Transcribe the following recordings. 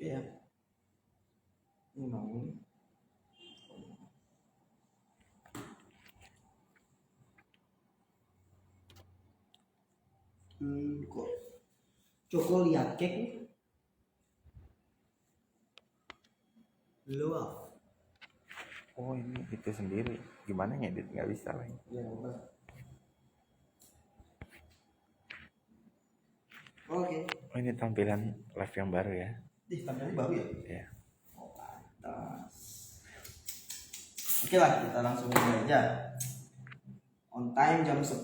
Oke ya. Ini mau. Kok coklat cake love. Oh ini itu sendiri, gimana ngedit nggak bisa lagi. Ya udah. Oke. Oh ini tampilan live yang baru ya. Tampilannya baru ya? Ya. Oh, pantas. Oke lah, kita langsung mulai aja. On time jam 10.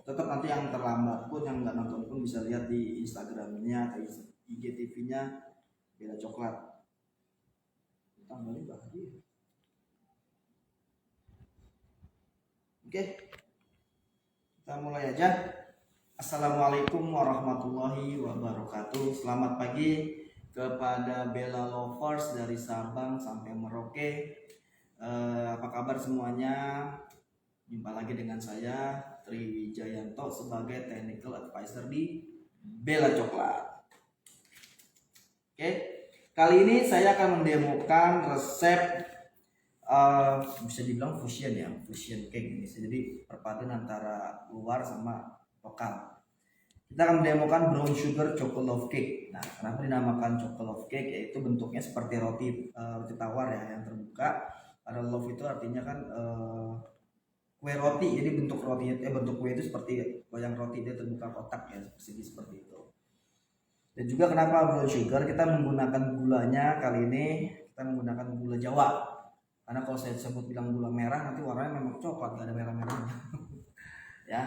Tetap nanti yang terlambat pun, yang nggak nonton pun bisa lihat di Instagramnya atau IGTV-nya Bella Coklat. Tambahnya bahagia. Oke, kita mulai aja. Assalamualaikum warahmatullahi wabarakatuh. Selamat pagi kepada Bella Lovers dari Sabang sampai Merauke. Apa kabar semuanya? Jumpa lagi dengan saya Tri Wijayanto sebagai Technical Advisor di Bella Coklat. Oke, kali ini saya akan mendemokan resep bisa dibilang fusion ya, fusion cake ini. Jadi perpaduan antara luar sama lokal. Kita akan mendemokan brown sugar chocolate love cake. Nah, kenapa dinamakan chocolate love cake? Yaitu bentuknya seperti roti tawar ya, yang terbuka. Ada love itu artinya kan kue roti, jadi bentuk roti bentuk kue itu seperti loyang roti, dia terbuka kotak ya, persegi seperti itu. Dan juga kenapa brown sugar, kita menggunakan gulanya kali ini kita menggunakan gula Jawa. Karena kalau saya sebut bilang gula merah nanti warnanya memang coklat, gak ada merah-merahnya. Ya.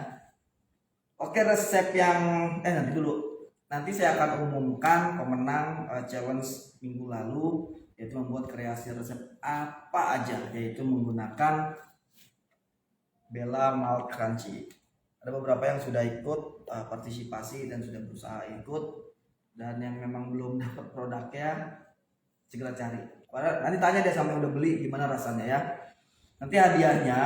Oke, resep yang nanti dulu. Nanti saya akan umumkan pemenang challenge minggu lalu, yaitu membuat kreasi resep apa aja, yaitu menggunakan Bella Malt Crunchy. Ada beberapa yang sudah ikut partisipasi dan sudah berusaha ikut, dan yang memang belum dapat produknya segera cari. Nanti tanya deh sama yang udah beli gimana rasanya ya. Nanti hadiahnya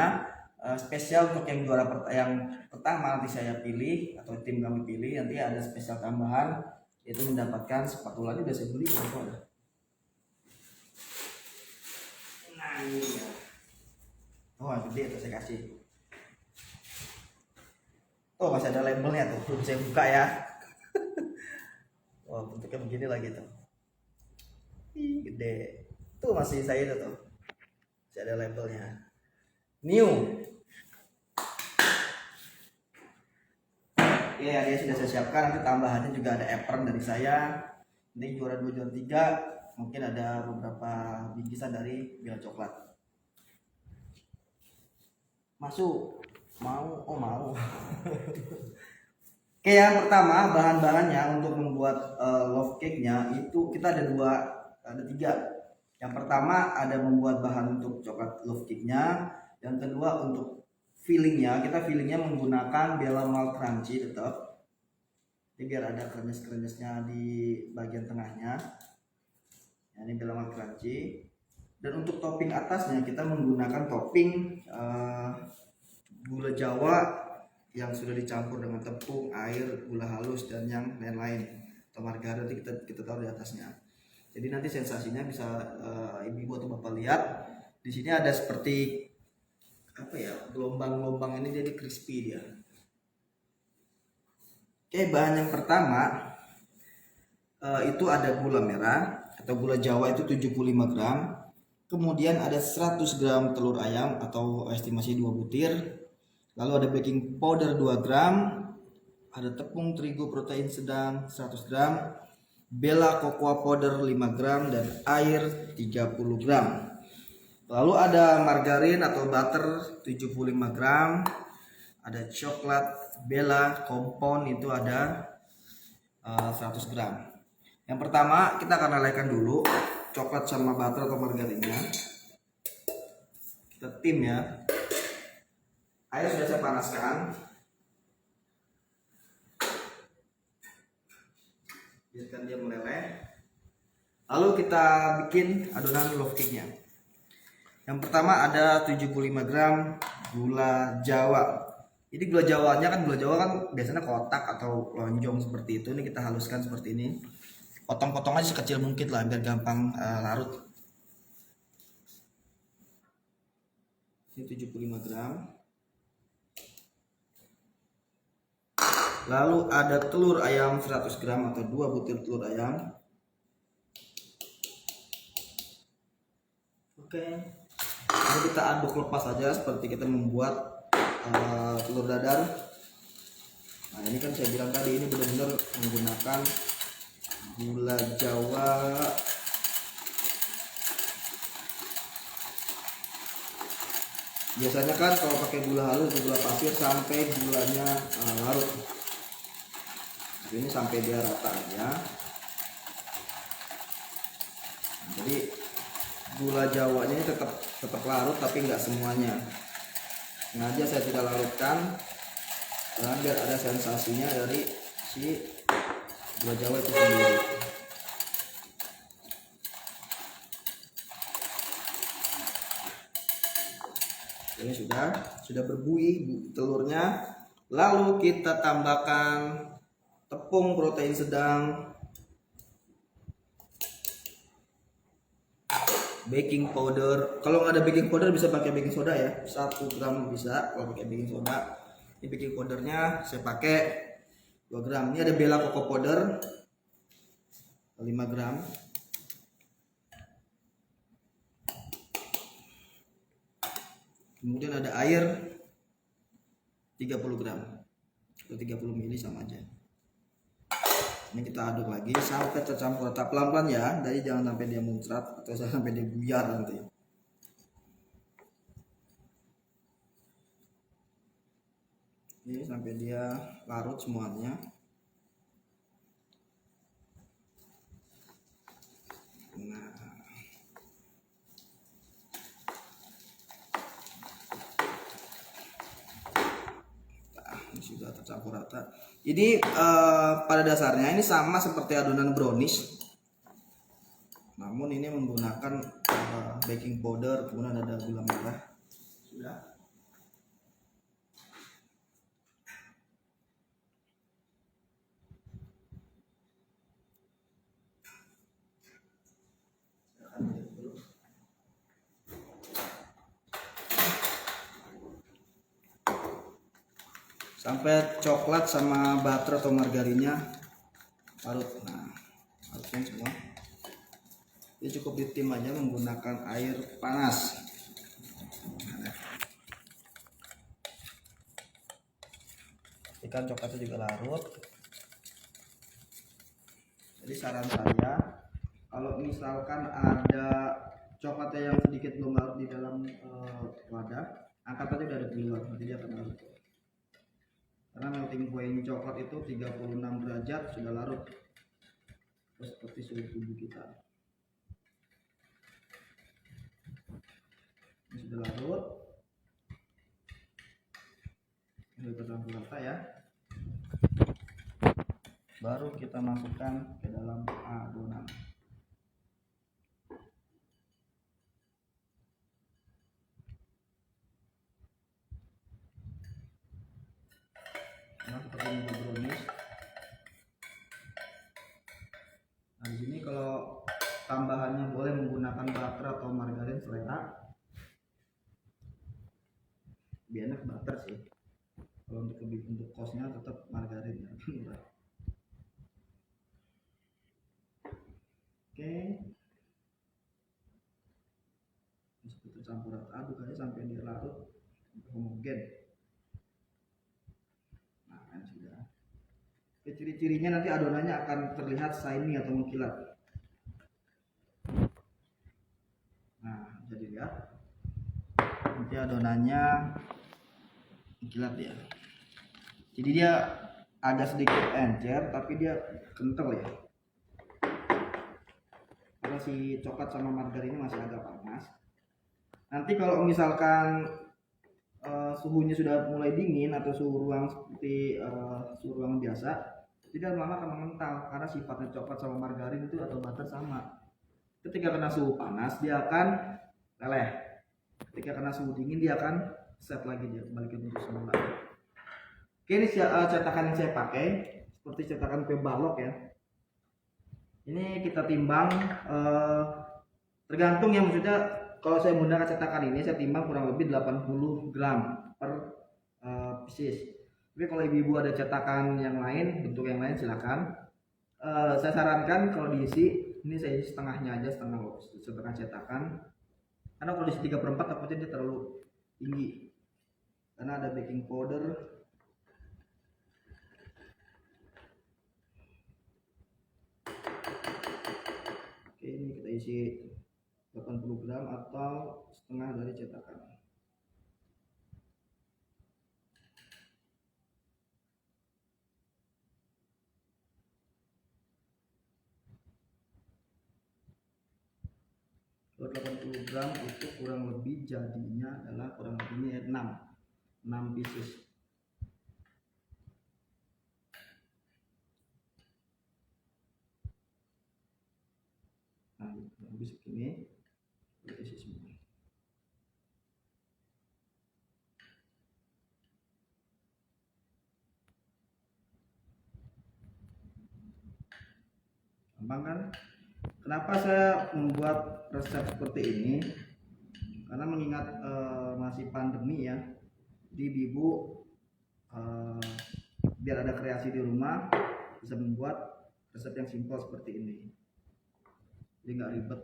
spesial untuk yang juara yang pertama nanti saya pilih atau tim kami pilih, nanti ada spesial tambahan, yaitu mendapatkan spatula. Ini udah saya beli itu ada. Nah ini ya. Oh gede itu saya kasih. Oh masih ada labelnya tuh, belum saya buka ya. Wah bentuknya begini lagi tuh. Gede. Tuh masih saya itu tuh. Masih ada labelnya. New. Iya, dia sudah saya siapkan. Nanti tambahannya juga ada apron dari saya. Nanti juara 2, juara 3, mungkin ada beberapa bingkisan dari Bella Coklat. Masuk. Mau? Oh mau. Oke, yang pertama bahan-bahannya untuk membuat love cake-nya itu kita ada tiga. Yang pertama ada membuat bahan untuk coklat love cake-nya. Yang kedua untuk fillingnya, kita fillingnya menggunakan Bella Malt Crunchy tetap. Jadi biar ada krenyes-krenyesnya di bagian tengahnya. Ya, ini Bella Malt Crunchy. Dan untuk topping atasnya kita menggunakan topping gula Jawa yang sudah dicampur dengan tepung, air, gula halus dan yang lain-lain. Atau margarin kita taruh di atasnya. Jadi nanti sensasinya bisa ibu atau bapak lihat. Di sini ada seperti apa ya, gelombang-gelombang ini, jadi crispy dia. Oke, bahan yang pertama itu ada gula merah atau gula Jawa itu 75 gram. Kemudian ada 100 gram telur ayam atau estimasi 2 butir. Lalu ada baking powder 2 gram, ada tepung terigu protein sedang 100 gram, Bella cocoa powder 5 gram, dan air 30 gram. Lalu ada margarin atau butter 75 gram, ada coklat Bella compound itu ada 100 gram. Yang pertama kita akan lelehkan dulu coklat sama butter atau margarinnya. Kita tim ya. Air sudah saya panaskan. Biarkan dia meleleh. Lalu kita bikin adonan love cake-nya. Yang pertama ada 75 gram gula Jawa. Jadi gula Jawa kan biasanya kotak atau lonjong seperti itu. Ini kita haluskan seperti ini. potong-potong aja sekecil mungkin lah biar gampang larut. Ini 75 gram. Lalu ada telur ayam 100 gram atau 2 butir telur ayam. Oke, ini kita aduk lepas saja seperti kita membuat telur dadar. Nah ini kan saya bilang tadi ini benar-benar menggunakan gula Jawa biasanya kan kalau pakai gula halus atau gula pasir sampai gulanya larut. Ini sampai dia rata aja. Jadi gula Jawanya ini tetap larut tapi nggak semuanya. Sengaja saya tidak larutkan karena biar ada sensasinya dari si gula Jawa itu sendiri. Ini sudah berbuih telurnya. Lalu kita tambahkan tepung protein sedang, baking powder. Kalau nggak ada baking powder bisa pakai baking soda ya, 1 gram bisa kalau pakai baking soda. Ini baking powdernya saya pakai 2 gram. Ini ada Bella Coco powder 5 gram. Kemudian ada air 30 gram atau 30 ml sama aja. Ini kita aduk lagi sampai tercampur rata, pelan-pelan ya, jadi jangan sampai dia muncrat atau sampai dia buyar nanti. Ini sampai dia larut semuanya. Nah, ini sudah tercampur rata. Jadi pada dasarnya ini sama seperti adonan brownies, namun ini menggunakan baking powder, kemudian ada gula merah. Sudah. Sampai coklat sama butter atau margarinnya larut. Nah, larutkan semua. Ini cukup ditim aja menggunakan air panas. Ikan coklatnya juga larut. Jadi saran saya, kalau misalkan ada coklatnya yang sedikit belum larut di dalam wadah, angkat aja dari keluar, nanti dia akan larut. Karena melting point coklat itu 36 derajat sudah larut, seperti suhu tubuh kita. Ini sudah larut, ini tercampur rata ya. Baru kita masukkan ke dalam adonan. Nah, seperti ini brownies. Nah, di sini kalau tambahannya boleh menggunakan butter atau margarin selera. Lebih enak butter sih. Kalau untuk kosnya tetap margarin ya. Oke. Seperti tercampur rata, aduk aja sampai dia larut homogen. Ciri-cirinya nanti adonannya akan terlihat shiny atau mengkilat. Nah, jadi lihat nanti adonannya mengkilat ya. Jadi dia agak sedikit encer tapi dia kental ya. Karena si coklat sama margarinnya masih agak panas. Nanti kalau misalkan suhunya sudah mulai dingin atau suhu ruang seperti suhu ruang biasa, tidak lama akan mengental karena sifatnya coklat sama margarin itu atau butter sama. Ketika kena suhu panas dia akan leleh. Ketika kena suhu dingin dia akan set lagi, dia kembali ke bentuk semula. Oke, ini cetakan yang saya pakai seperti cetakan kue balok ya. Ini kita timbang tergantung ya, maksudnya kalau saya menggunakan cetakan ini saya timbang kurang lebih 80 gram per pieces. Tapi kalau ibu-ibu ada cetakan yang lain, bentuk yang lain silakan. Saya sarankan kalau diisi ini saya isi setengahnya aja, setengah cetakan. Karena kalau diisi 3/4 takutnya dia terlalu tinggi. Karena ada baking powder. Oke, ini kita isi 80 gram atau setengah dari cetakan. Kalau 80 gram itu kurang lebih jadinya adalah kurang lebih ini 6 pieces. Nah, kurang lebih segini kita isi semua. Gampang kan? Kenapa saya membuat resep seperti ini? Karena mengingat masih pandemi ya, jadi ibu biar ada kreasi di rumah bisa membuat resep yang simpel seperti ini, jadi nggak ribet.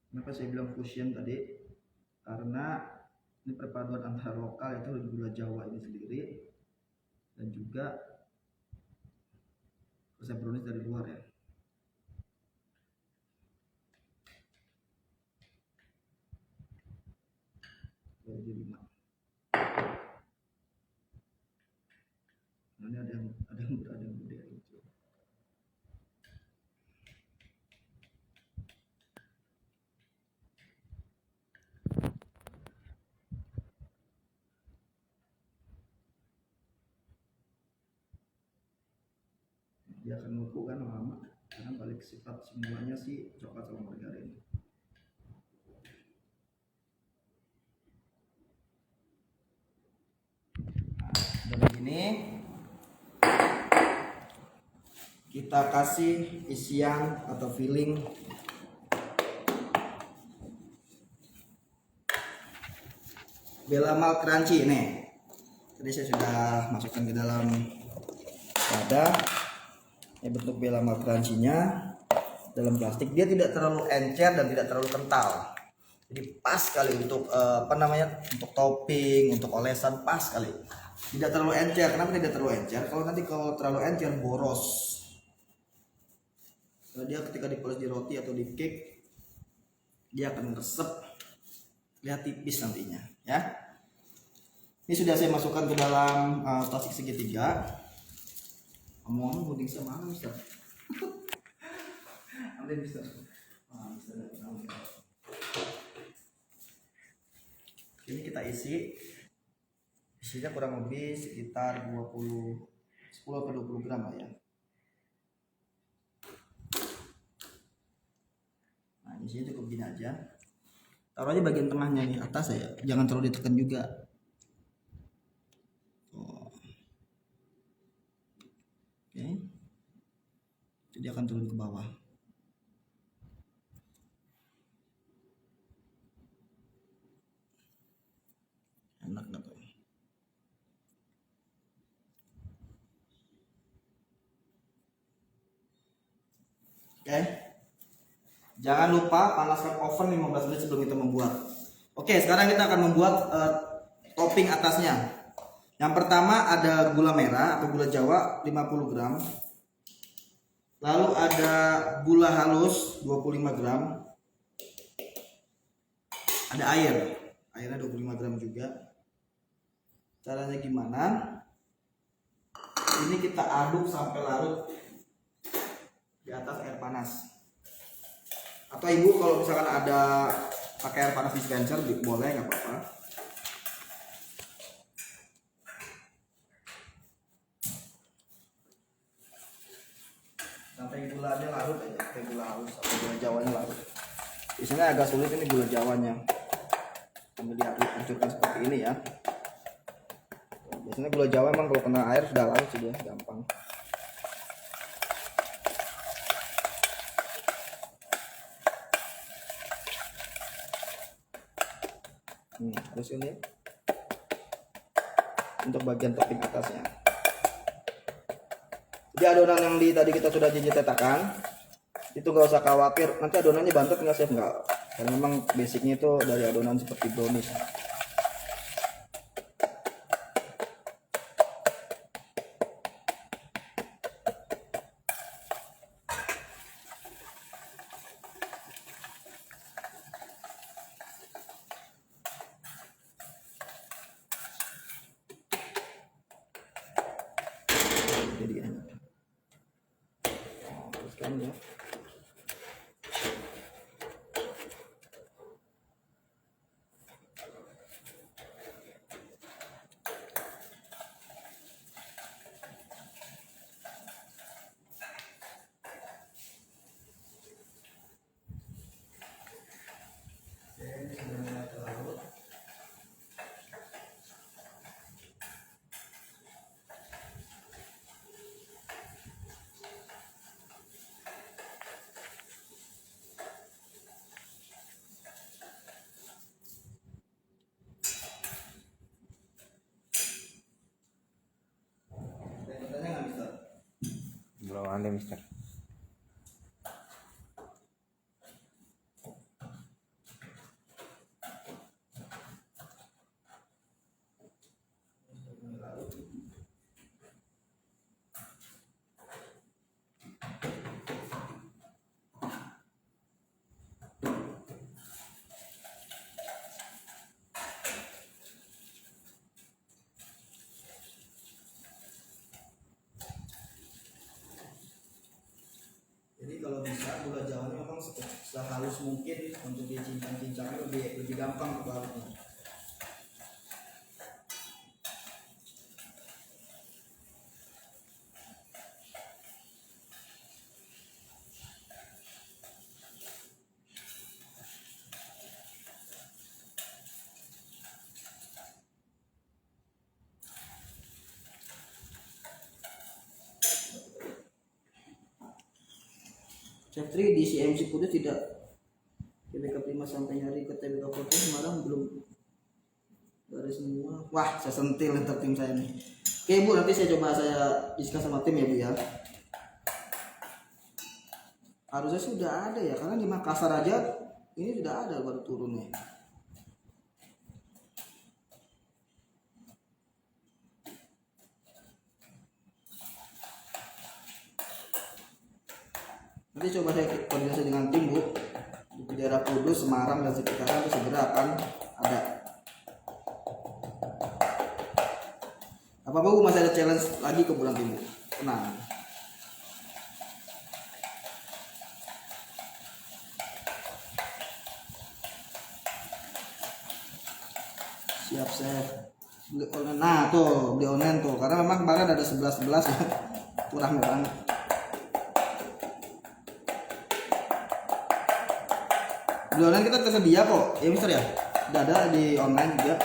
Kenapa saya bilang fusion tadi? Karena ini perpaduan antara lokal yaitu gula Jawa ini sendiri dan juga resep brownies dari luar ya. Jadi 5. Nah, ini ada yang gede gitu. Dia akan numpuk kan lama, karena balik sifat semuanya sih coklat sama margarin. Nah, dari ini kita kasih isian atau filling Belamal crunchy nih. Tadi saya sudah masukkan ke dalam wadah. Ini bentuk Belamal crunchy-nya dalam plastik. Dia tidak terlalu encer dan tidak terlalu kental. Jadi pas sekali untuk untuk topping, untuk olesan pas sekali. Tidak terlalu encer. Kenapa tidak terlalu encer? Kalau terlalu encer boros. Karena dia ketika dipoles di roti atau di cake, dia akan resep, lihat tipis nantinya ya. Ini sudah saya masukkan ke dalam plastik segitiga. Ngomong puding sama mana Mister? Ambil Mister. Ini kita isi. Isinya kurang lebih sekitar 10 atau 20 gram lah ya. Nah, isinya cukup gini aja. Taruh aja bagian tengahnya nih, atas ya. Jangan terlalu ditekan juga. Oke. Jadi akan turun ke bawah. Enak nggak tuh? Oke. Jangan lupa panaskan oven 15 menit sebelum kita membuat. Oke, sekarang kita akan membuat topping atasnya. Yang pertama ada gula merah atau gula Jawa 50 gram. Lalu ada gula halus 25 gram. Ada airnya 25 gram juga. Caranya gimana? Ini kita aduk sampai larut di atas air panas. Atau ibu kalau misalkan ada pakai air panas dispenser boleh, nggak apa-apa. Sampai gulanya larut aja, sampai gula halus atau gula Jawanya larut. Biasanya agak sulit ini gula Jawanya. Sambil dihancurkan seperti ini ya. Biasanya gula Jawa emang kalau kena air sudah larut sih dia, gampang. Terus ini untuk bagian topping atasnya. Jadi adonan yang tadi kita sudah jejak cetakan itu nggak usah khawatir nanti adonannya bantet nggak, chef, nggak, karena memang basicnya itu dari adonan seperti brownies. Jadi enak. Teruskan ya. Belum ada, Mister. Jadi kalau bisa gula Jawanya memang sehalus mungkin untuk dicincang-cincangnya lebih gampang untuk larutnya. Chef Tri di CMC Putih tidak TBK Prima sampai nyari ke TBK Putih Semarang belum dari semua. Wah, saya sentil ntar tim saya nih. Oke Bu, nanti saya coba diskus sama tim ya Bu ya. Harusnya sudah ada ya, karena di Makassar aja ini sudah ada baru turunnya. Nanti coba saya koordinasi dengan tim Bu di daerah Kudus, Semarang dan sekitarnya itu segera akan ada. Apa Bu masih ada challenge lagi ke bulan tim Bu? Tenang. Siap chef. Beli online. Nah tuh beli online tuh, karena memang kemarin ada 11 ya, kurang banget. Di online kita tersedia kok, ya Mister ya. Udah ada di online juga.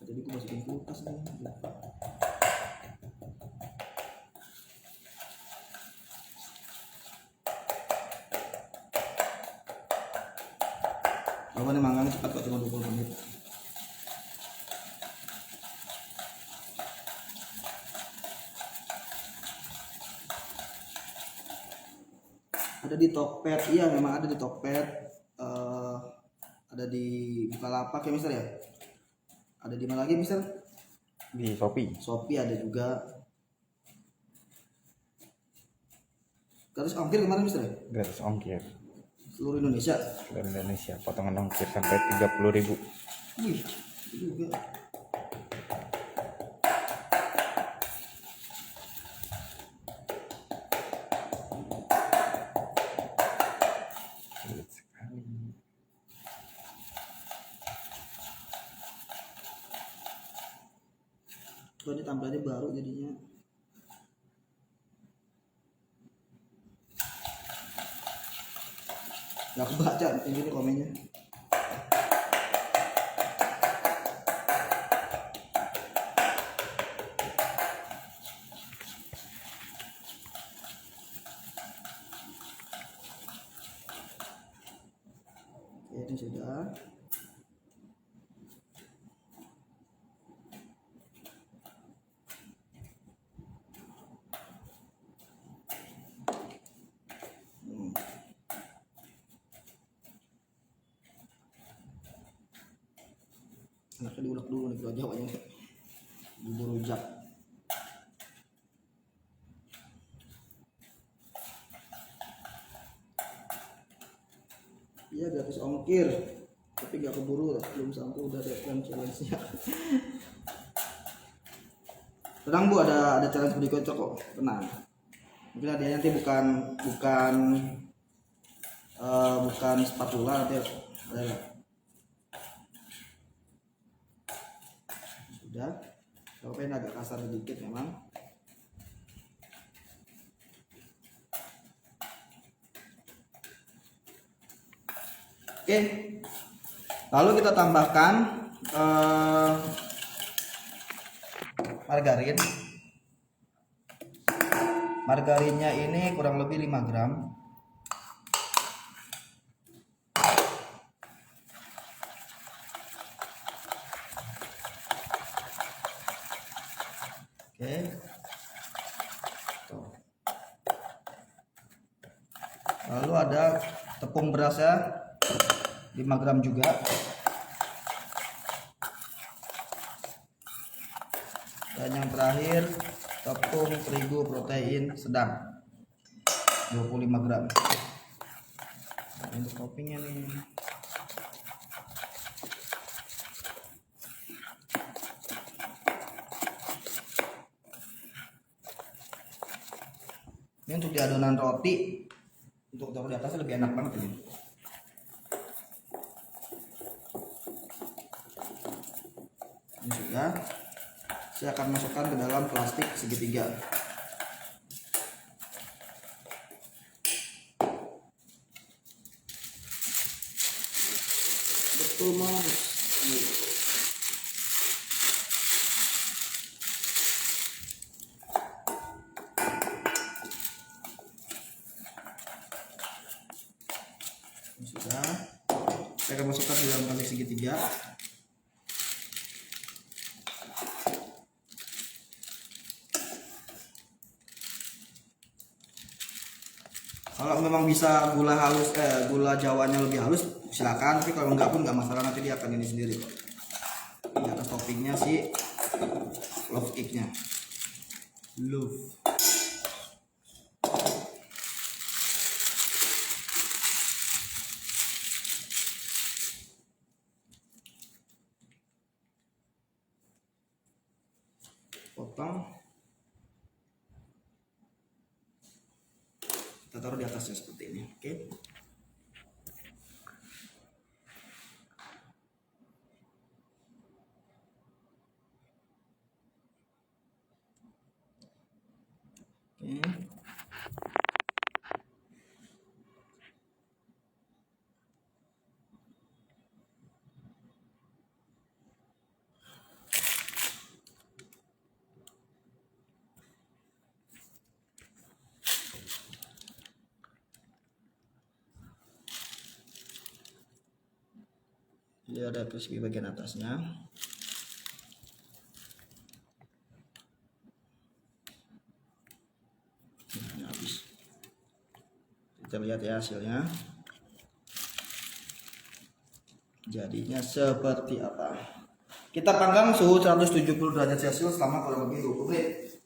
Jadi aku masukin kulkas nih. Apa nih manggang cepat kok, cuma 20 menit. Ada di Tokped, iya memang ada di Tokped, ada di Bukalapak ya Mister ya. Ada di mana lagi Mister? Di Shopee. Shopee ada juga. Gratis ongkir kemarin Mister ya? Gratis ongkir. Seluruh Indonesia. Seluruh Indonesia. Potongan ongkir sampai 30.000. Wih, itu juga. Sulit sekali. Tuh ini tampilannya baru jadinya. Gak kebaca ini komennya. Oke, ini sudah. Anaknya diulek dulu nih kalau Jawanya, bubur rujak. Iya, gratis ongkir, tapi nggak keburu, belum sampai udah deadline challenge-nya. Tenang Bu, ada challenge berikutnya kok, tenang. Mungkin hadiahnya nanti bukan spatula, nanti ada lah. Sudah, kalau pengen agak kasar sedikit memang. Oke, lalu kita tambahkan margarin. Margarinnya ini kurang lebih 5 gram. Oke. Tuh. Lalu ada tepung berasnya 5 gram juga. Dan yang terakhir tepung terigu protein sedang 25 gram. Untuk toppingnya nih. Ini untuk di adonan roti, untuk taruh di atasnya lebih enak banget ini. Ini sudah. Saya akan masukkan ke dalam plastik segitiga. Betul Mas. Ini sudah. Saya akan masukkan ke dalam plastik segitiga. Kalau memang bisa gula jawanya lebih halus silakan, tapi kalau enggak pun nggak masalah, nanti dia akan ini sendiri. Ini atas toppingnya si love cake-nya. Love. Potong. Kita taruh di atasnya seperti ini, oke? Jadi ada crispy bagian atasnya. Ini habis. Kita lihat ya hasilnya. Jadinya seperti apa? Kita panggang suhu 170 derajat Celcius selama kurang lebih 20 menit.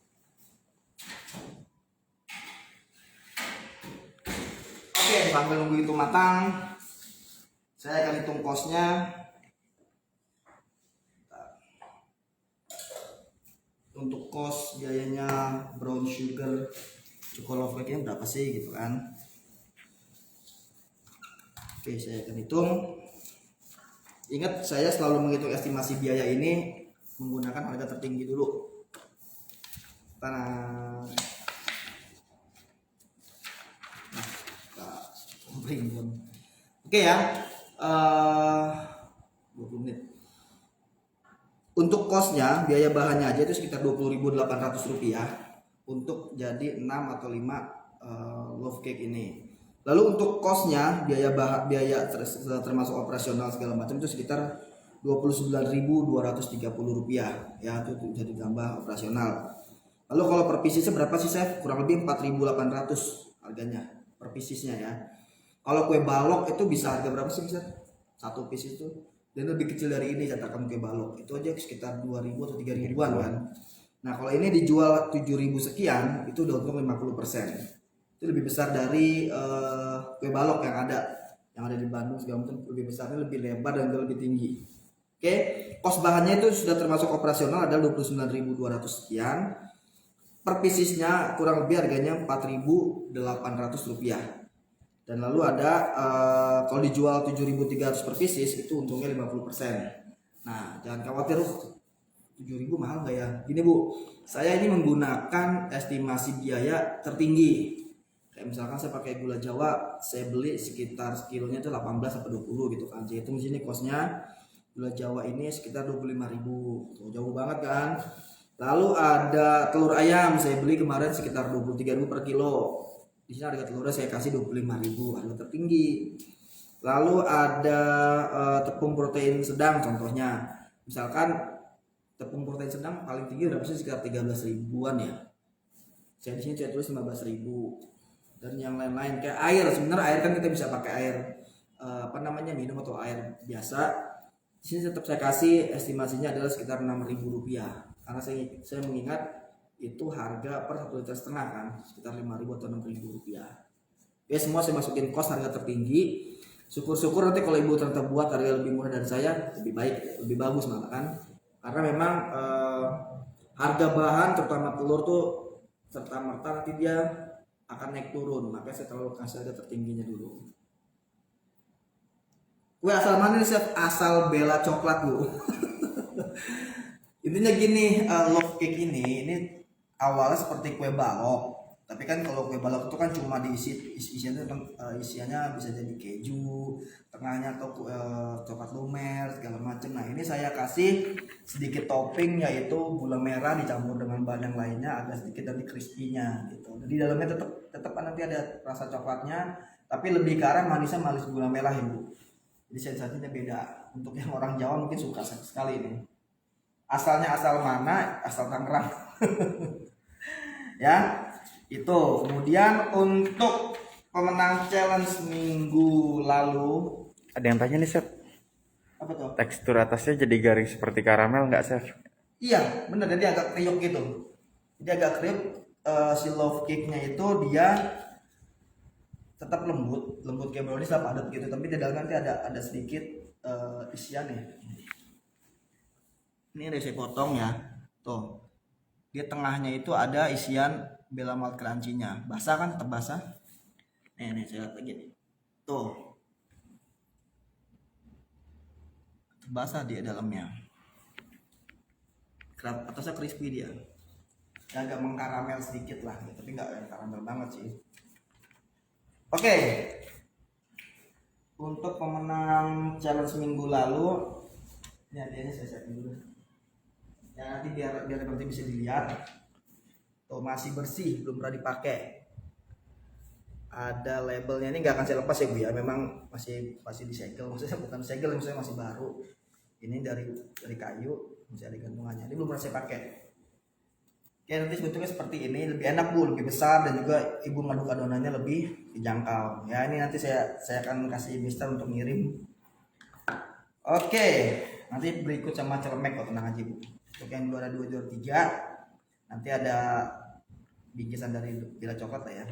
Oke, sambil nunggu itu matang, saya akan hitung kosnya. Untuk kos biayanya brown sugar chocolate cake-nya berapa sih gitu kan? Oke, saya akan hitung. Ingat, saya selalu menghitung estimasi biaya ini menggunakan harga tertinggi dulu. Oke ya, 20 menit. Untuk kosnya, biaya bahannya aja itu sekitar Rp20.800 untuk jadi 6 atau 5 love cake ini. Lalu untuk kosnya, biaya termasuk operasional segala macam itu sekitar Rp29.230 ya, itu bisa ditambah operasional. Lalu kalau per piecesnya berapa sih Chef? Kurang lebih 4.800 harganya per piecesnya ya. Kalau kue balok itu bisa harga berapa sih Chef? Satu piece itu dan lebih kecil dari ini cetakan kue balok itu aja sekitar 2.000 atau 3.000-an kan. Nah kalau ini dijual 7.000 sekian itu udah untung 50%. Itu lebih besar dari kue balok yang ada di Bandung segala macam, lebih besarnya, lebih lebar dan lebih tinggi. Oke, kos bahannya itu sudah termasuk operasional adalah 29.200 sekian. Per piecesnya kurang lebih harganya Rp4.800. Dan lalu ada kalau dijual 7.300 per pieces itu untungnya 50%. Nah, jangan khawatir 7.000 mahal nggak ya? Gini Bu, saya ini menggunakan estimasi biaya tertinggi. Kayak misalkan saya pakai gula Jawa, saya beli sekitar kilonya itu 18 sampai 20 gitu kan. Jadi hitung sini kosnya gula Jawa ini sekitar 25.000. Tuh, jauh banget kan? Lalu ada telur ayam, saya beli kemarin sekitar 23.000 per kilo. Di sini harga telurnya saya kasih 25.000, harga tertinggi. Lalu ada tepung protein sedang contohnya. Misalkan tepung protein sedang paling tinggi berapa sih? Sekitar 13.000-an ya. Saya di sini saya tulis 15.000. Dan yang lain-lain kayak air, sebenarnya air kan kita bisa pakai air minum atau air biasa. Di sini tetap saya kasih estimasinya adalah sekitar Rp6.000 karena saya mengingat itu harga per 1,5 liter kan sekitar 5.000 atau Rp6.000. Ya semua saya masukin kos harga tertinggi. Syukur-syukur nanti kalau ibu ternyata buat harga lebih murah dari saya, lebih baik, lebih bagus malah kan. Karena memang harga bahan terutama telur tuh serta merta nanti dia akan naik turun, makanya saya terlalu kasih harga tertingginya dulu. Kue asal mana nih Chef? Asal Bella Coklat Bu. Intinya gini, love cake ini awalnya seperti kue balok, tapi kan kalau kue balok itu kan cuma isiannya bisa jadi keju, tengahnya atau coklat lumer segala macam. Nah ini saya kasih sedikit topping yaitu gula merah dicampur dengan bahan yang lainnya, agak sedikit nanti crispy-nya gitu. Jadi dalamnya tetap nanti ada rasa coklatnya, tapi lebih ke arah manisnya manis gula merah ya Bu. Jadi sensasinya beda. Untuk yang orang Jawa mungkin suka sekali ini. Asalnya asal mana? Asal Tangerang. Ya, itu. Kemudian untuk pemenang challenge minggu lalu, Ada yang tanya nih Chef, apa tuh? tekstur atasnya jadi garing seperti karamel nggak Chef? Iya, bener. Jadi agak kriuk gitu. Jadi agak kriuk. Si love cake-nya itu dia tetap lembut kayak brownies lah, padat gitu. Tapi di dalam nanti ada sedikit isian ya. Ini udah saya potong ya. Tuh. Di tengahnya itu ada isian Bella Malt Crunchy-nya. Basah kan? Tetap basah. Nih saya lihat lagi nih. Tuh. Basah dia dalamnya. Atasnya crispy dia. Ya, agak mengkaramel sedikit lah, tapi nggak karamel banget sih. Oke. Untuk pemenang challenge minggu lalu, ini hadiahnya saya siapin dulu. Ya nanti biar nanti bisa dilihat. Tuh masih bersih, belum pernah dipakai. Ada labelnya, ini nggak akan saya lepas ya Bu ya. Memang masih disegel, maksudnya bukan segel, maksudnya masih baru. Ini dari kayu, masih ada gantungannya. Ini belum pernah saya pakai. Oke, nanti bentuknya seperti ini, lebih enak Bu, lebih besar dan juga ibu ngaduk adonannya lebih dijangkau. Ya ini nanti saya akan kasih Mister untuk ngirim. Oke, nanti berikut sama celemek kok, tenang aja Bu. Untuk yang juara 2, juara 3 nanti ada bingkisan dari Bella Coklat lah ya.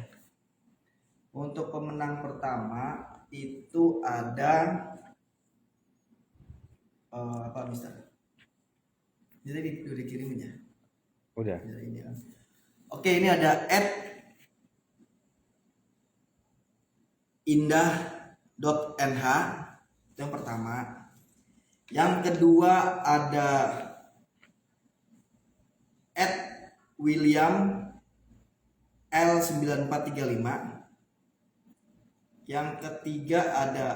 Untuk pemenang pertama itu ada apa Mister? Jadi udah dikirimin ya? Udah. Ini kan. Oke, ini ada @indah.nh yang pertama. Yang kedua ada @william L9435. Yang ketiga ada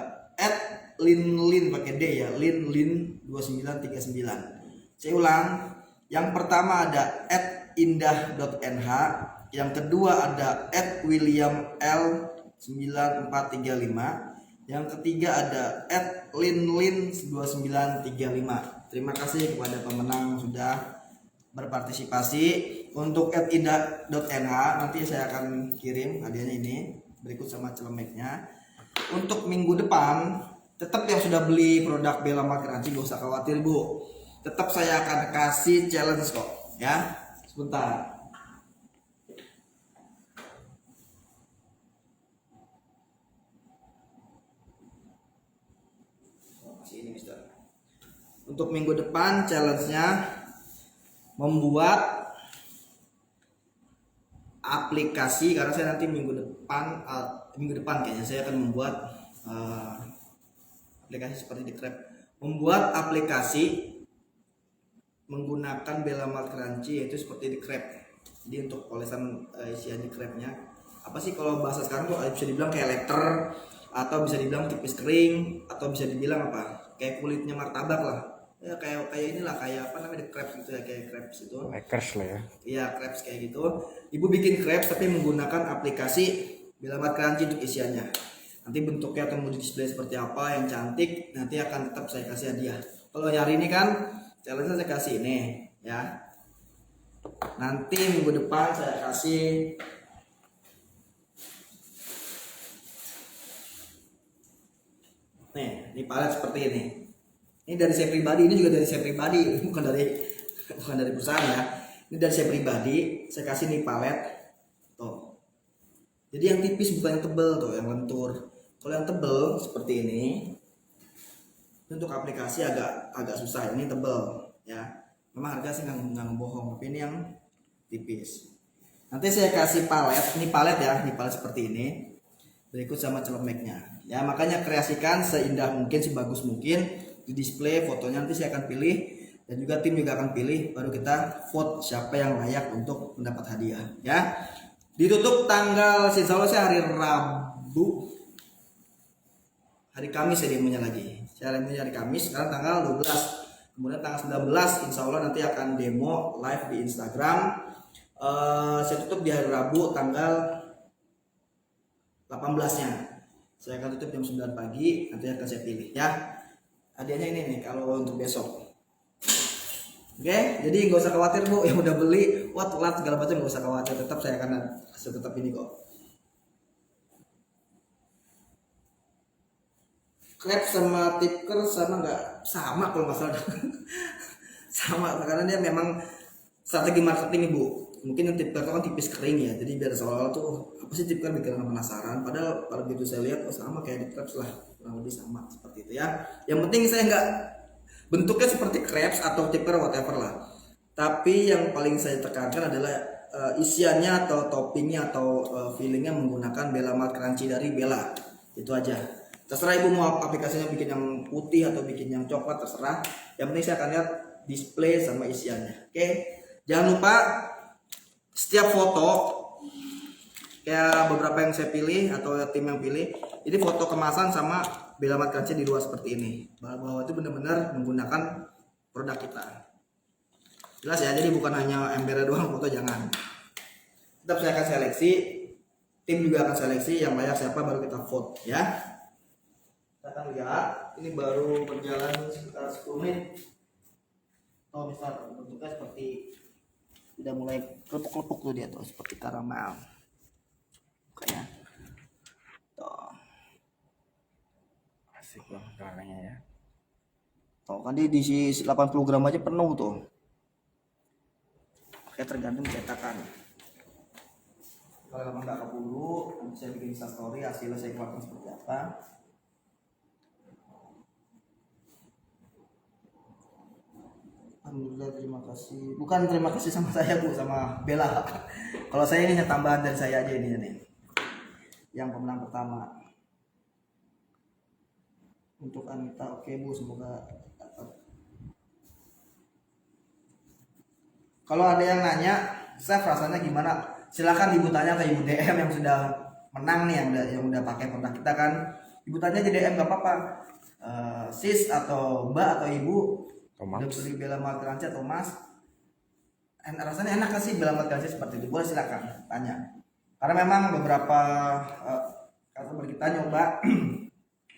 @linlin pakai D ya, linlin2939. Saya ulang. Yang pertama ada @indah.nh, yang kedua ada @william L Yang ketiga ada @linlin2935. Terima kasih kepada pemenang yang sudah berpartisipasi. Untuk @ida.nh nanti saya akan kirim hadiahnya ini berikut sama celemeknya. Untuk minggu depan tetap yang sudah beli produk Bella Crunchy gak usah khawatir Bu, tetap saya akan kasih challenge kok ya. Sebentar. Ini Mister. Untuk minggu depan challenge-nya membuat aplikasi, karena saya nanti minggu depan kayaknya saya akan membuat aplikasi seperti di Crab. Membuat aplikasi menggunakan Bella Crunchy yaitu seperti di Crab. Jadi untuk polesan isian di Crabnya apa sih kalau bahasa sekarang tuh bisa dibilang kayak letter, atau bisa dibilang tipis kering, atau bisa dibilang apa kayak kulitnya martabak lah ya, kayak inilah, kayak apa namanya, crepes gitu ya, kayak crepes itu, Lakers lah ya. iya crepes kayak gitu. Ibu bikin crepes tapi menggunakan aplikasi Bella Crunchy untuk isiannya. Nanti bentuknya akan mau display seperti apa yang cantik, nanti akan tetap saya kasih hadiah. Kalau hari ini kan challenge saya kasih ini ya, nanti minggu depan saya kasih nih, ini palet seperti ini. Ini dari saya pribadi, ini juga dari saya pribadi, bukan dari perusahaan ya. Ini dari saya pribadi, saya kasih nih palet. Tuh. Jadi yang tipis bukan yang tebel tuh, yang lentur. Kalau yang tebel seperti ini, untuk aplikasi agak susah. Ini tebel ya. Memang harga sih nggak bohong, tapi ini yang tipis. Nanti saya kasih palet, ini palet ya, ini palet seperti ini. Berikut sama celemeknya. Ya makanya kreasikan seindah mungkin, sebagus mungkin. Di display fotonya nanti saya akan pilih, dan juga tim juga akan pilih, baru kita vote siapa yang layak untuk mendapat hadiah ya. Ditutup tanggal, insya Allah saya hari Rabu, hari Kamis saya demonya lagi. Saya demonya hari Kamis, sekarang tanggal 12. Kemudian tanggal 19 insya Allah nanti akan demo live di Instagram. Saya tutup di hari Rabu tanggal 18-nya. Saya akan tutup jam 9 pagi, nanti akan saya pilih ya. Hadiahnya ini nih kalau untuk besok. Oke, jadi nggak usah khawatir Bu yang udah beli, wah telat segala macam, nggak usah khawatir, tetap saya akan tetap ini kok. Crab sama tipker sama nggak sama kalau masalah sama, karena dia memang strategi marketing Ibu. Mungkin yang tipker itu kan tipis kering ya, jadi biar seolah-olah tuh apa sih tipker, bikin orang penasaran. Padahal kalau begitu saya lihat oh sama kayak di crabs lah, kurang lebih sama seperti itu ya. Yang penting saya nggak bentuknya seperti crabs atau tipker whatever lah. Tapi yang paling saya tekankan adalah isiannya atau toppingnya atau fillingnya menggunakan Bella Crunchy dari Bella. Itu aja. Terserah Ibu mau aplikasinya bikin yang putih atau bikin yang coklat, terserah. Yang penting saya akan lihat display sama isiannya. Oke. Jangan lupa setiap foto kayak beberapa yang saya pilih atau tim yang pilih, ini foto kemasan sama Bella Crunchy di luar seperti ini, bahwa itu benar-benar menggunakan produk kita. Jelas ya, jadi bukan hanya embernya doang foto, jangan. Tetap saya akan seleksi, tim juga akan seleksi yang layak siapa, baru kita vote ya. Kita akan lihat, ini baru berjalan sekitar 10 menit. Oh misal bentuknya seperti udah mulai kelepuk-kelepuk tuh dia tuh, seperti karamel kayak tuh. Asik bang warnanya ya. Tuh kan dia diisi 80 gram aja penuh tuh. Oke, tergantung cetakan. Kalau memang nggak keburu, nanti saya bikin story hasilnya saya keluarkan seperti apa. Alhamdulillah, terima kasih. Bukan terima kasih sama saya Bu, sama Bella. Kalau saya ini hanya tambahan dari saya aja ini nih. Yang pemenang pertama. Untuk Anita, oke Bu, semoga dapat. Kalau ada yang nanya, Chef rasanya gimana? Silakan Ibu tanya ke Ibu DM yang sudah menang nih, yang udah pakai produk kita kan. Ibu tanya di DM nggak apa-apa. Sis atau Mbak atau Ibu udah beli Bella Crunchy atau Mas, rasanya enak gak sih Bella Crunchy seperti itu? Boleh silakan tanya. Karena memang beberapa customer kita nyoba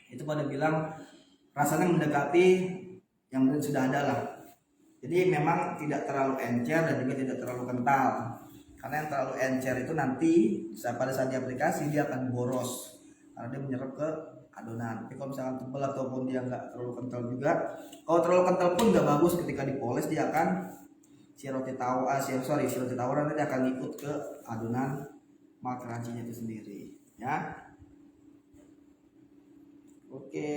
itu pada bilang rasanya mendekati yang sudah ada lah. Jadi memang tidak terlalu encer dan juga tidak terlalu kental. Karena yang terlalu encer itu nanti pada saat diaplikasi dia akan boros karena dia menyerap ke adonan. Tapi kalau misalkan tebal ataupun dia nggak terlalu kental juga, kalau terlalu kental pun nggak bagus, ketika dipoles dia akan si roti tawar nanti akan ikut ke adonan malt crunchy-nya itu sendiri, ya. Oke.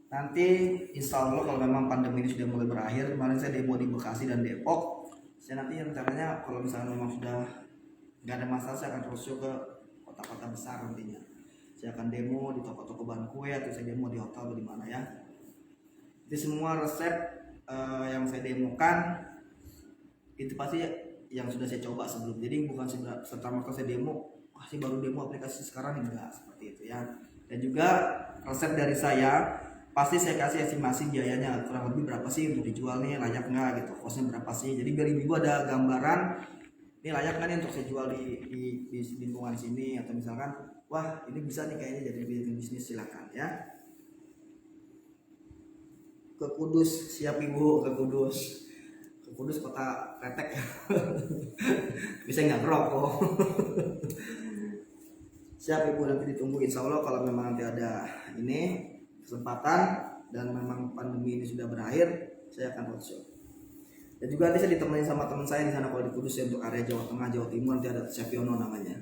Nanti insya Allah kalau memang pandemi ini sudah mulai berakhir, kemarin saya demo di Bekasi dan Depok, saya nanti rencananya kalau misalnya memang sudah nggak ada masalah, saya akan roadshow ke kota-kota besar nantinya. Saya akan demo di toko-toko bahan kue atau saya demo di hotel atau di mana ya. Jadi semua resep yang saya demokan itu pasti yang sudah saya coba sebelum. Jadi bukan serta-merta saya demo, pasti baru demo aplikasi sekarang, enggak seperti itu ya. Dan juga resep dari saya pasti saya kasih estimasi biayanya kurang lebih berapa sih untuk dijual nih, layak nggak gitu, costnya berapa sih. Jadi biar ibu ada gambaran ini layak nggak nih untuk saya jual di lingkungan sini, atau misalkan wah ini bisa nih kayaknya jadi bisnis, silakan ya. Ke Kudus, siap ibu, ke Kudus kota kretek. Bisa nggak ngerokok. Siap ibu, nanti ditunggu insya Allah kalau memang nanti ada ini kesempatan dan memang pandemi ini sudah berakhir, saya akan roadshow. Dan juga nanti saya ditemani sama teman saya di sana kalau di Kudus ya, untuk area Jawa Tengah, Jawa Timur, nanti ada Chef Yono namanya.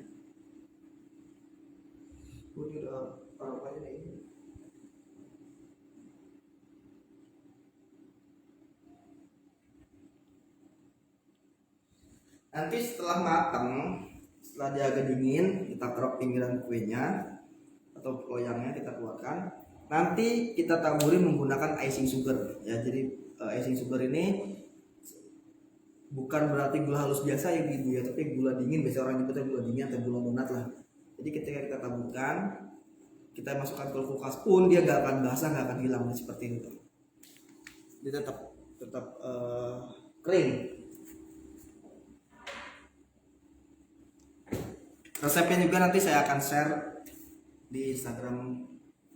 Ini udah taruh aja nih. Nanti setelah matang, setelah dia agak dingin, kita kerok pinggiran kuenya atau loyangnya kita keluarkan. Nanti kita taburin menggunakan icing sugar ya. Jadi icing sugar ini bukan berarti gula halus biasa ya ibu ya, tapi gula dingin, biasa orang nyebutnya gula dingin atau gula donat lah. Jadi ketika kita taburkan, kita masukkan ke kulkas pun dia nggak akan basah, nggak akan hilang seperti itu. Dia tetap kering. Resepnya juga nanti saya akan share di Instagram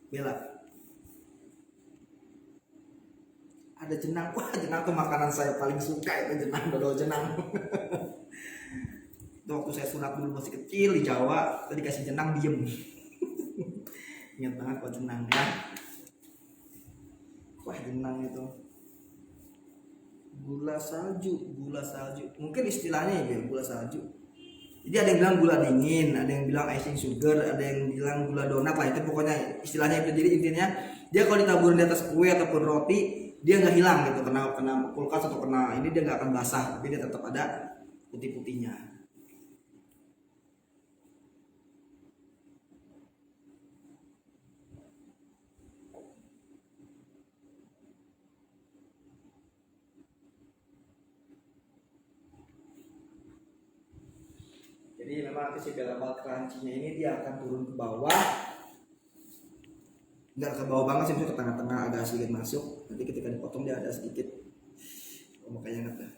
Bella. Ada jenang, wah jenang tuh makanan saya paling suka, itu jenang, dodol jenang. Itu waktu saya sunat dulu masih kecil di Jawa, tadi kasih jenang diem. Ingat banget kok jenang ya. Wah jenang itu. Gula salju. Mungkin istilahnya ya gula salju. Jadi ada yang bilang gula dingin, ada yang bilang icing sugar, ada yang bilang gula donat lah, itu pokoknya istilahnya itu. Jadi intinya dia kalau ditaburin di atas kue ataupun roti, dia nggak hilang gitu, kena kulkas atau kena ini dia nggak akan basah, tapi dia tetap ada putih-putihnya. Jadi memang nanti si Bella Malt crunchy-nya ini dia akan turun ke bawah, nggak ke bawah banget sih, ke tengah-tengah agak sedikit masuk. Nanti ketika dipotong dia ada sedikit, makanya enak dah.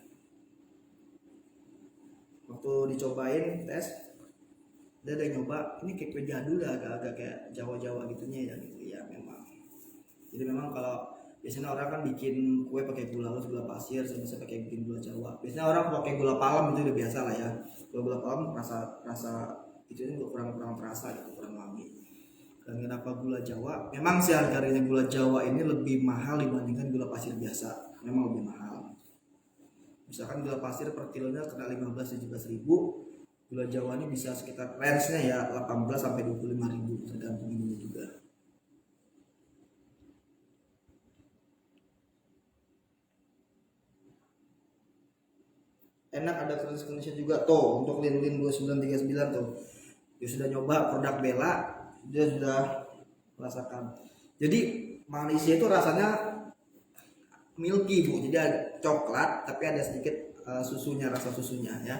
Waktu dicobain tes, dia ada yang nyoba ini kayak kue jadul dah, agak-agak kayak Jawa-Jawa gitunya ya gitu ya memang. Jadi memang kalau biasanya orang kan bikin kue pakai gula halus, gula pasir, saya bisa pakai bikin gula Jawa. Biasanya orang pakai gula palem, itu udah biasa lah ya. Gula palem rasa itu kurang terasa gitu, kurang wangi. Dan kenapa gula Jawa? Memang sih harganya gula Jawa ini lebih mahal dibandingkan gula pasir biasa. Memang lebih mahal. Misalkan gula pasir per kilonya kena 15-17 ribu, gula Jawa ini bisa sekitar range-nya ya 18 sampai 25 ribu, tergantung ininya juga. Enak, ada transmission juga tuh untuk Lin 2939 tuh. Dia sudah nyoba produk Bella, dia sudah merasakan. Jadi manisnya itu rasanya milky bu, jadi ada coklat tapi ada sedikit susunya, rasa susunya ya.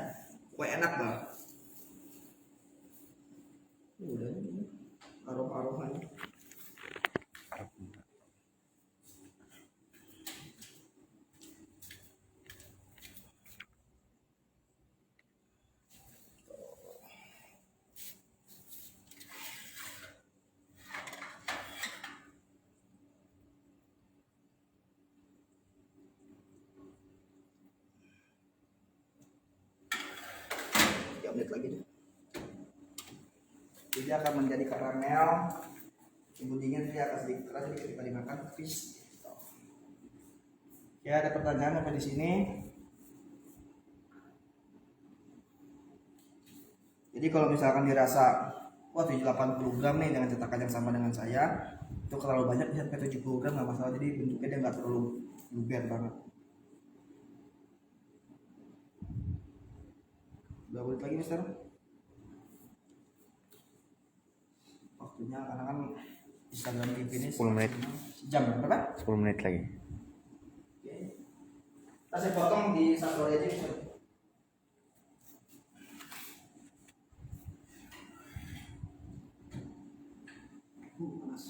Kue enak banget. Udah ini aroma-aromanya. menit lagi deh. Jadi dia akan menjadi karamel. Tunggu dingin dia akan sedikit keras jadi ketika dimakan crispy. Ya, ada pertanyaan apa di sini? Jadi kalau misalkan dirasa wah 780 gram nih dengan cetakan yang sama dengan saya, itu terlalu banyak bisa sampai 70 gram nggak masalah, jadi bentuknya dia nggak terlalu luber banget. 2 menit lagi Mister. Waktunya karena kan Instagram TV ini 10 menit. Jam berapa? 10 menit lagi. Oke. Kita saya potong di satu aja Mister. Panas.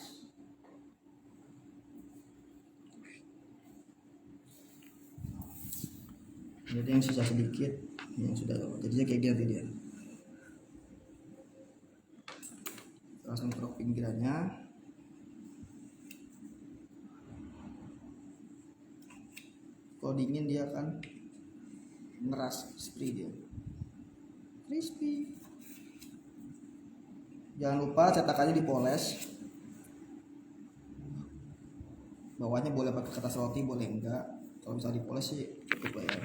Jadi yang sisa sedikit, yang sudah jadinya kayak gini dia. Langsung kerok pinggirannya. Kalau dingin dia akan ngeras crispy dia. Crispy. Jangan lupa cetakannya dipoles. Bawahnya boleh pakai kertas roti, boleh enggak. Kalau bisa dipoles sih cukup lah ya.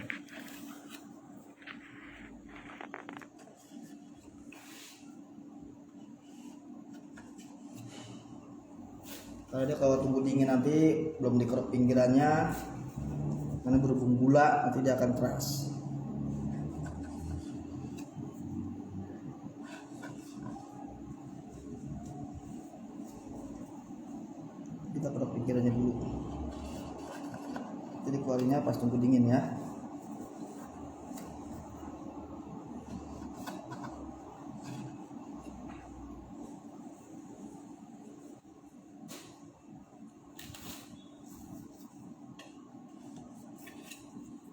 Karena dia kalau tunggu dingin nanti belum dikeruk pinggirannya, karena berhubung gula nanti dia akan keras. Kita keruk pinggirannya dulu. Jadi keluarinnya pas tunggu dingin ya.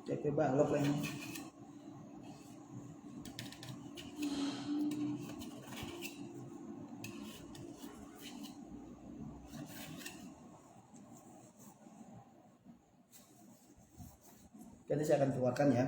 Cek balok lah ini. Nanti saya akan keluarkan ya.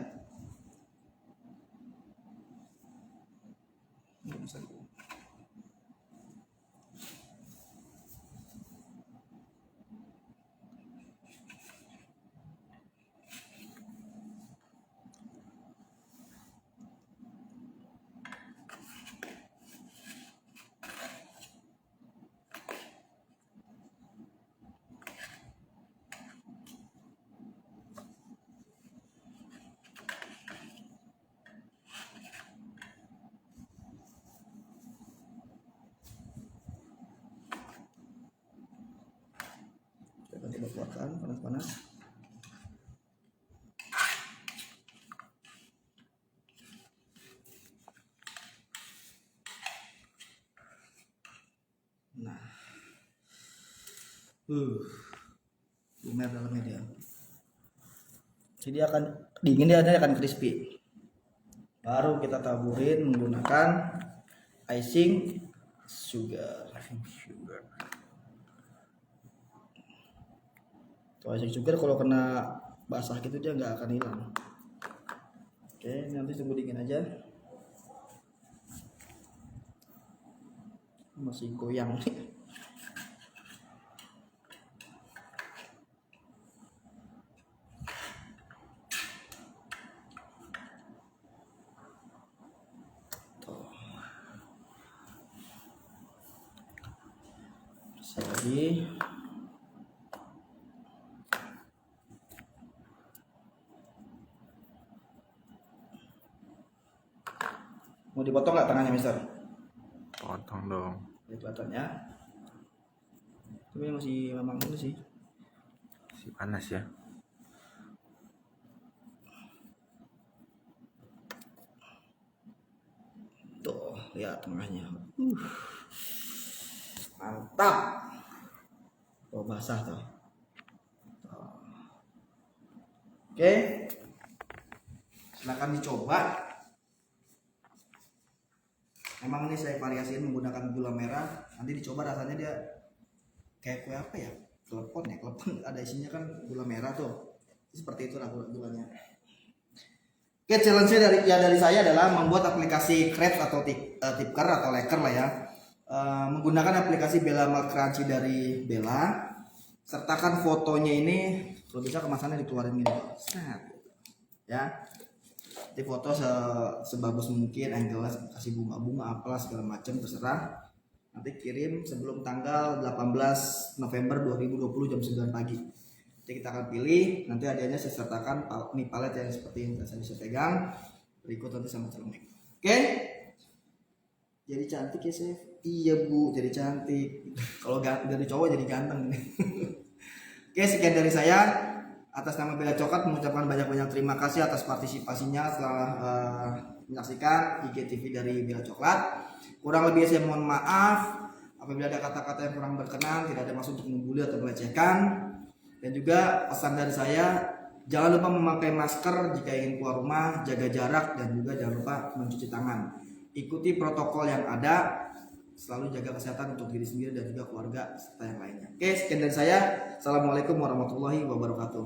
Kita akan coba keluarkan panas-panas. Nah, lumer dalamnya dia. Jadi akan dingin dia akan crispy. Baru kita taburin menggunakan icing sugar. Kalau icing sugar kalau kena basah gitu dia nggak akan hilang. Oke, nanti tunggu dingin aja. Masih goyang. Lagi mau dipotong nggak tangannya Mister? Potong dong. Ini kelihatannya tapi masih memang ini sih Si panas ya. tuh, lihat tengahnya. Mantap. Oh, basah tuh. Oke, silakan dicoba. Emang ini saya variasiin menggunakan gula merah. Nanti dicoba rasanya dia kayak kue apa ya? Klepon ya, klepon ada isinya kan gula merah tuh. Seperti itulah gulanya. Oke, challenge dari saya adalah membuat aplikasi Krebs atau Tipker atau Leker lah ya. Menggunakan aplikasi Bella Crunchy dari Bella. Sertakan fotonya ini, kalau bisa kemasannya dikeluarin gini. Set. Ya. Nanti foto sebagus mungkin, angle kasih bunga-bunga apalah segala macam terserah. Nanti kirim sebelum tanggal 18 November 2020 jam 9 pagi. Nanti kita akan pilih, nanti hadiahnya saya sertakan ini palet yang seperti yang saya bisa pegang. Berikut nanti sama celemek. Oke? Jadi cantik ya, Chef? Iya, Bu, jadi cantik. Kalau dari cowok jadi ganteng. Oke, sekian dari saya. Atas nama Bella Coklat mengucapkan banyak-banyak terima kasih atas partisipasinya setelah menyaksikan IGTV dari Bella Coklat. Kurang lebih saya mohon maaf apabila ada kata-kata yang kurang berkenan, tidak ada maksud untuk membuli atau melecehkan. Dan juga pesan dari saya, jangan lupa memakai masker jika ingin keluar rumah, jaga jarak, dan juga jangan lupa mencuci tangan. Ikuti protokol yang ada, selalu jaga kesehatan untuk diri sendiri dan juga keluarga serta yang lainnya. Oke, sekian dari saya. Assalamualaikum warahmatullahi wabarakatuh.